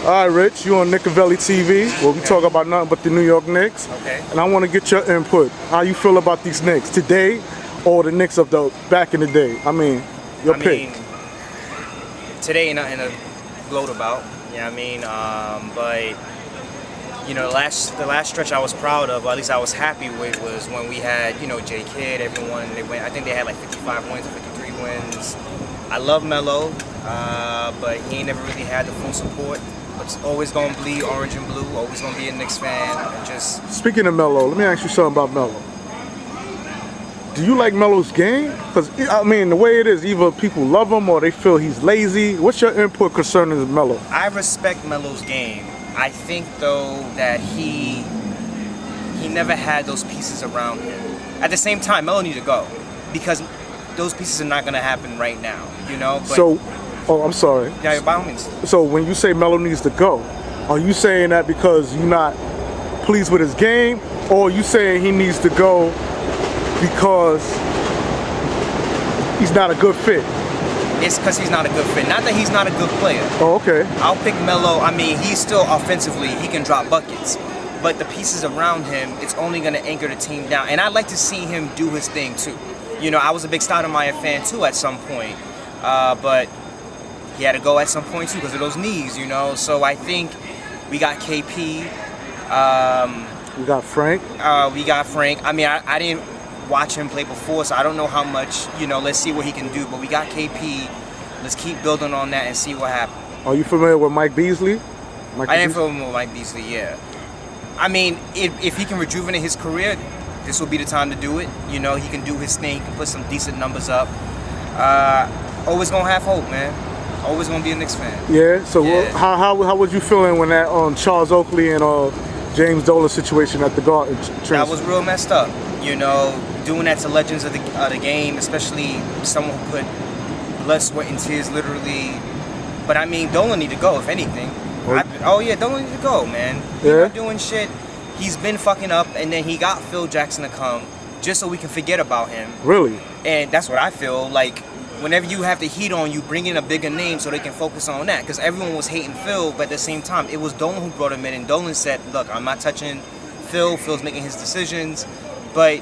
All right, Rich, you on Knikaveli TV, where we talk about nothing but the New York Knicks. Okay. And I want to get your input. How you feel about these Knicks today, or the Knicks of the back in the day? I mean, your pick. Today nothing to gloat about. You know what I mean? But you know, the last stretch I was proud of, or at least I was happy with, was when we had, you know, J Kidd, everyone. They went. I think they had like 55 wins or 53 wins. I love Melo, but he ain't never really had the full support. But always gonna bleed orange and blue. Always gonna be a Knicks fan. And just speaking of Melo, let me ask you something about Melo. Do you like Melo's game? Because I mean, the way it is, either people love him or they feel he's lazy. What's your input concerning Melo? I respect Melo's game. I think though that he never had those pieces around him. At the same time, Melo needs to go because those pieces are not gonna happen right now. You know. But so, oh, I'm sorry. Yeah, by all means. So when you say Melo needs to go, are you saying that because you're not pleased with his game, or are you saying he needs to go because he's not a good fit? It's because he's not a good fit. Not that he's not a good player. Oh, okay. I'll pick Melo. I mean, he's still offensively, he can drop buckets. But the pieces around him, it's only going to anchor the team down. And I'd like to see him do his thing, too. You know, I was a big Stoudemire fan, too, at some point. But he had to go at some point, too, because of those knees, you know. So I think we got KP. We got Frank. We got Frank. I mean, I didn't watch him play before, so I don't know how much, you know, let's see what he can do. But we got KP. Let's keep building on that and see what happens. Are you familiar with Mike Beasley? I am familiar with Mike Beasley, yeah. I mean, if he can rejuvenate his career, this will be the time to do it. You know, he can do his thing, he can put some decent numbers up. Always gonna have hope, man. Always gonna be a Knicks fan. Yeah, so yeah. How was you feeling when that Charles Oakley and James Dolan situation at the Garden transfer? That was real messed up. You know, doing that to legends of the game, especially someone who put blood, sweat, and tears literally. But I mean, Dolan need to go, if anything. Yeah, Dolan need to go, man. He's not doing shit. He's been fucking up, and then he got Phil Jackson to come just so we can forget about him. Really? And that's what I feel. Like, whenever you have the heat on you, bring in a bigger name so they can focus on that. Because everyone was hating Phil, but at the same time, it was Dolan who brought him in. And Dolan said, look, I'm not touching Phil. Phil's making his decisions. But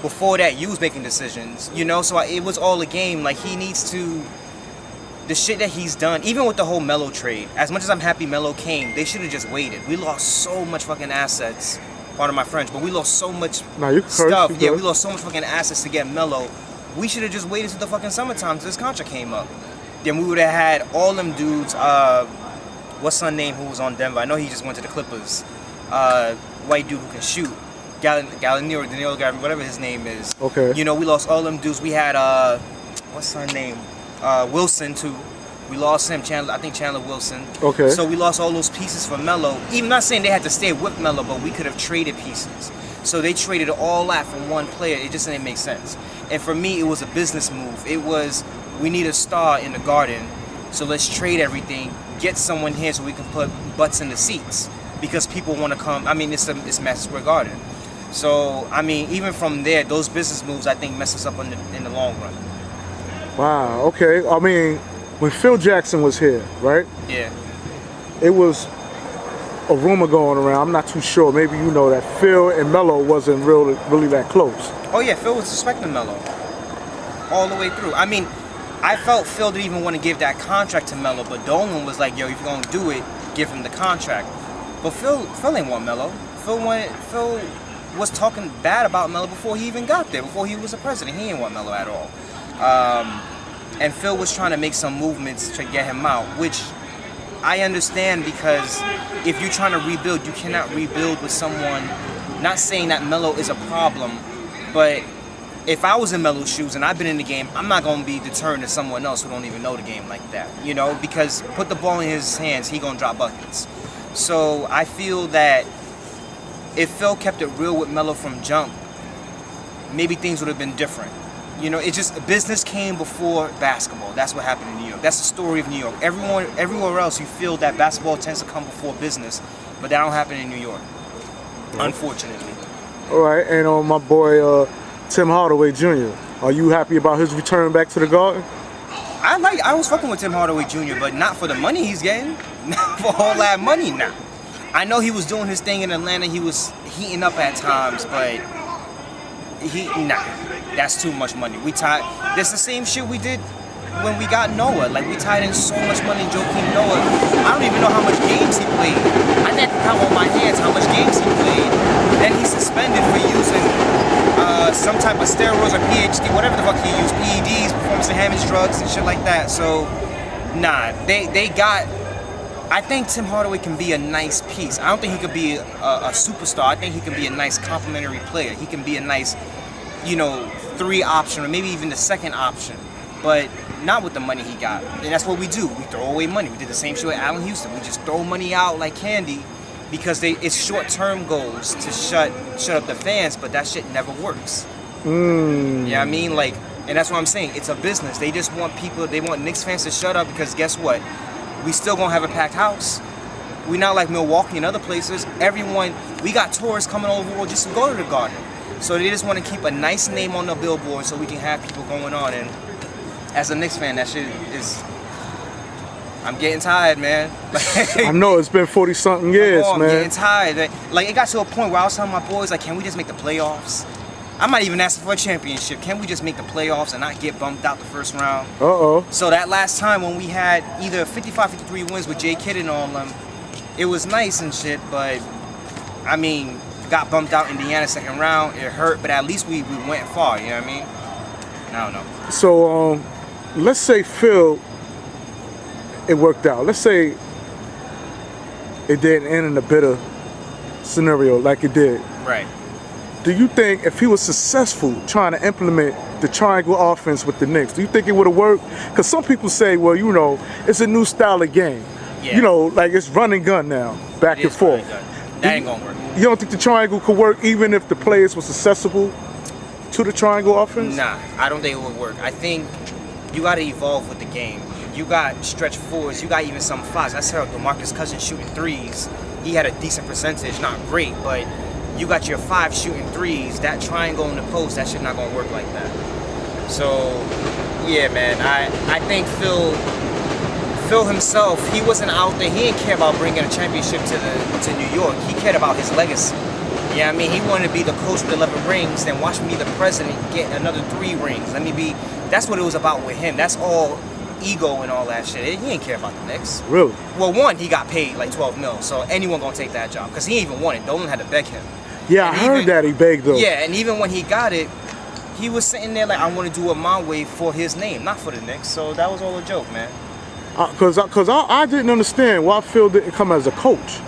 before that, you was making decisions, you know? So it was all a game. Like, he needs to... The shit that he's done, even with the whole Melo trade, as much as I'm happy Melo came, they should have just waited. We lost so much fucking assets. Pardon my French, but we lost so much stuff. Yeah, we lost so much fucking assets to get Melo. We should have just waited till the fucking summertime till this contract came up. Then we would have had all them dudes, what's son name who was on Denver? I know he just went to the Clippers. White dude who can shoot. Gallinari, Daniel, whatever his name is. Okay. You know, we lost all them dudes. We had, what's son name? Wilson too. We lost him, I think Chandler Wilson. Okay. So we lost all those pieces for Melo. Even not saying they had to stay with Melo, but we could have traded pieces. So they traded all that for one player. It just didn't make sense. And for me, it was a business move. It was, we need a star in the Garden, so let's trade everything, get someone here so we can put butts in the seats. Because people want to come, I mean, it's Madison Square Garden. So, I mean, even from there, those business moves, I think, mess us up in the long run. Wow, okay. I mean, when Phil Jackson was here, right? Yeah. It was a rumor going around, I'm not too sure, maybe you know, that Phil and Melo wasn't really that close. Oh yeah, Phil was suspecting Melo all the way through. I mean, I felt Phil didn't even want to give that contract to Melo, but Dolan was like, yo, if you're going to do it, give him the contract. But Phil ain't want Melo. Phil was talking bad about Melo before he even got there, before he was a president. He didn't want Melo at all. And Phil was trying to make some movements to get him out, which I understand, because if you're trying to rebuild, you cannot rebuild with someone. Not saying that Melo is a problem, but if I was in Melo's shoes and I've been in the game, I'm not going to be deterred to someone else who don't even know the game like that, you know, because put the ball in his hands, he going to drop buckets. So I feel that if Phil kept it real with Melo from jump, maybe things would have been different. You know, it's just business came before basketball. That's what happened in New York. That's the story of New York. Everywhere else, you feel that basketball tends to come before business, but that don't happen in New York, unfortunately. All right, and my boy Tim Hardaway Jr., are you happy about his return back to the Garden? I was fucking with Tim Hardaway Jr., but not for the money he's getting. Not for all that money now. I know he was doing his thing in Atlanta. He was heating up at times, but that's too much money. That's the same shit we did when we got Noah. Like, we tied in so much money in Joakim Noah. I don't even know how much games he played. I didn't count on my hands how much games he played. Then he's suspended for using some type of steroids or PhD, whatever the fuck he used, PEDs, performance enhancement drugs and shit like that. So, I think Tim Hardaway can be a nice piece. I don't think he could be a superstar. I think he can be a nice complementary player. He can be a nice, 3 option or maybe even the second option. But not with the money he got. And that's what we do. We throw away money. We did the same shit with Allen Houston. We just throw money out like candy because it's short-term goals to shut up the fans, but that shit never works. You know what I mean? Like, and that's what I'm saying. It's a business. They just want they want Knicks fans to shut up because guess what? We still gonna have a packed house. We not like Milwaukee and other places. We got tourists coming all over the world just to go to the Garden. So they just want to keep a nice name on the billboard so we can have people going on. And as a Knicks fan, that shit is... I'm getting tired, man. I know, it's been 40-something years, I'm man. getting tired. Like, it got to a point where I was telling my boys, like, can we just make the playoffs? I'm not even asking for a championship. Can we just make the playoffs and not get bumped out the first round? So that last time when we had either 55, 53 wins with Jay Kidd and all them, it was nice and shit, but, I mean, got bumped out Indiana second round. It hurt, but at least we went far, you know what I mean? I don't know. So, let's say Phil, it worked out. Let's say it didn't end in a bitter scenario like it did. Right. Do you think if he was successful trying to implement the triangle offense with the Knicks, do you think it would have worked? Because some people say, well, it's a new style of game. Yeah. Like it's run and gun now, back and forth. That ain't gonna work. You don't think the triangle could work even if the players was accessible to the triangle offense? Nah, I don't think it would work. I think you got to evolve with the game. You got stretch fours. You got even some fives. I saw DeMarcus Cousins shooting threes. He had a decent percentage, not great, but you got your 5 shooting threes. That triangle in the post, that shit not gonna work like that. So, yeah, man. I think Phil himself, he wasn't out there. He didn't care about bringing a championship to New York. He cared about his legacy. You know what I mean? He wanted to be the coach with 11 rings, then watch me, the president, get another 3 rings. That's what it was about with him. That's all ego and all that shit. He didn't care about the Knicks. Really? Well, one, he got paid like $12 million, so anyone gonna take that job because he didn't even want it. Dolan had to beg him. Yeah, I heard that he begged though. Yeah, and even when he got it, he was sitting there like, I want to do it my way for his name, not for the Knicks. So that was all a joke, man. Because I didn't understand why Phil didn't come as a coach.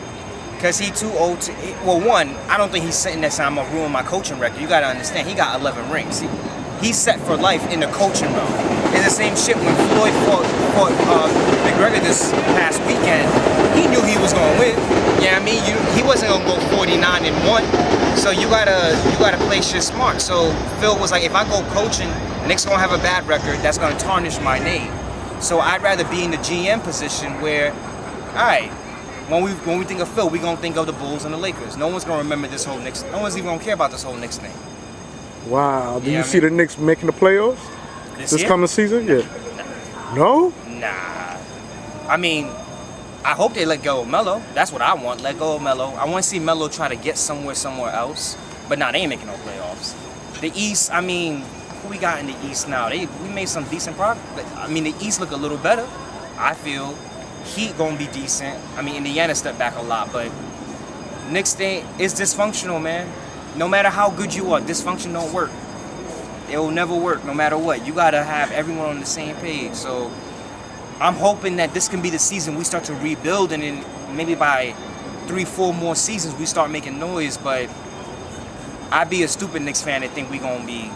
Because he too old to... Well, one, I don't think he's sitting there saying, I'm going to ruin my coaching record. You got to understand, he got 11 rings. He's set for life in the coaching realm. It's the same shit when Floyd fought McGregor this past weekend. He knew he was going to win. Yeah, I mean, he wasn't going to go 49-1. So you gotta play shit smart. So Phil was like, if I go coaching, Knicks going to have a bad record. That's going to tarnish my name. So I'd rather be in the GM position where, all right, when we think of Phil, we're going to think of the Bulls and the Lakers. No one's going to remember this whole Knicks. No one's even going to care about this whole Knicks thing. Wow. Do you see the Knicks making the playoffs this coming season? Yeah. No? Nah. I mean, I hope they let go of Melo. That's what I want. Let go of Melo. I want to see Melo try to get somewhere else. But nah, they ain't making no playoffs. The East, I mean, who we got in the East now? We made some decent progress. I mean, the East look a little better, I feel. Heat gonna be decent. I mean, Indiana stepped back a lot, but Knicks thing is dysfunctional, man. No matter how good you are, dysfunction don't work. It will never work, no matter what. You gotta have everyone on the same page. So I'm hoping that this can be the season we start to rebuild, and then maybe by 3-4 more seasons we start making noise. But I'd be a stupid Knicks fan to think we gonna be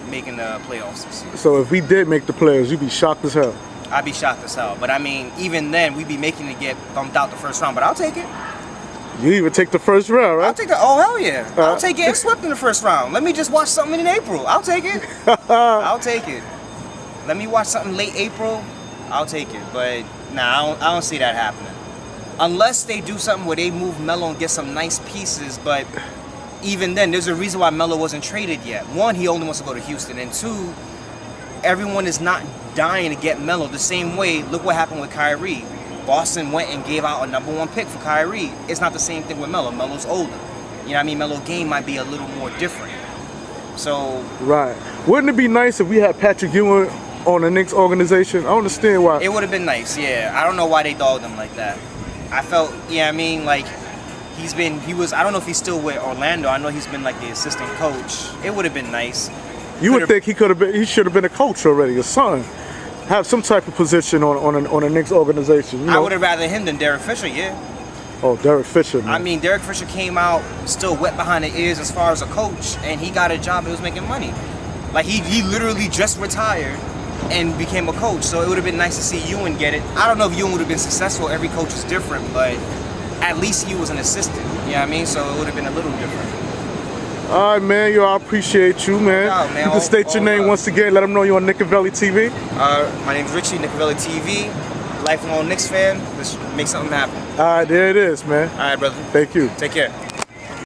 making the playoffs this season. So if we did make the playoffs, you'd be shocked as hell. I'd be shocked as hell. But I mean, even then, we'd be making it get bumped out the first round. But I'll take it. You even take the first round, right? I'll take it. Oh, hell yeah. I'll take it and swept in the first round. Let me just watch something in April. I'll take it. I'll take it. Let me watch something late April. I'll take it. But nah, I don't see that happening. Unless they do something where they move Melo and get some nice pieces. But even then, there's a reason why Melo wasn't traded yet. One, he only wants to go to Houston. And two, everyone is not dying to get Melo. The same way, look what happened with Kyrie. Boston went and gave out a #1 pick for Kyrie. It's not the same thing with Melo. Melo's older. You know what I mean? Melo's game might be a little more different. So Right. Wouldn't it be nice if we had Patrick Ewing on the Knicks organization? I don't understand why. it would have been nice, yeah. I don't know why they dogged him like that. I felt, I mean, like I don't know if he's still with Orlando. I know he's been like the assistant coach. It would have been nice. You would think he should have been a coach already, a son. Have some type of position on a Knicks organization. You know? I would have rather him than Derek Fisher, yeah. Oh, Derek Fisher, man. I mean, Derek Fisher came out still wet behind the ears as far as a coach, and he got a job and was making money. Like, he literally just retired and became a coach, so it would have been nice to see Ewing get it. I don't know if Ewing would have been successful. Every coach is different, but at least he was an assistant. You know what I mean? So it would have been a little different. All right, man. Yo, I appreciate you, man. No, man. You can state your name once again. Let them know you're on Knikaveli TV. My name's Richie, Knikaveli TV. Lifelong Knicks fan. Let's make something happen. All right, there it is, man. All right, brother. Thank you. Take care.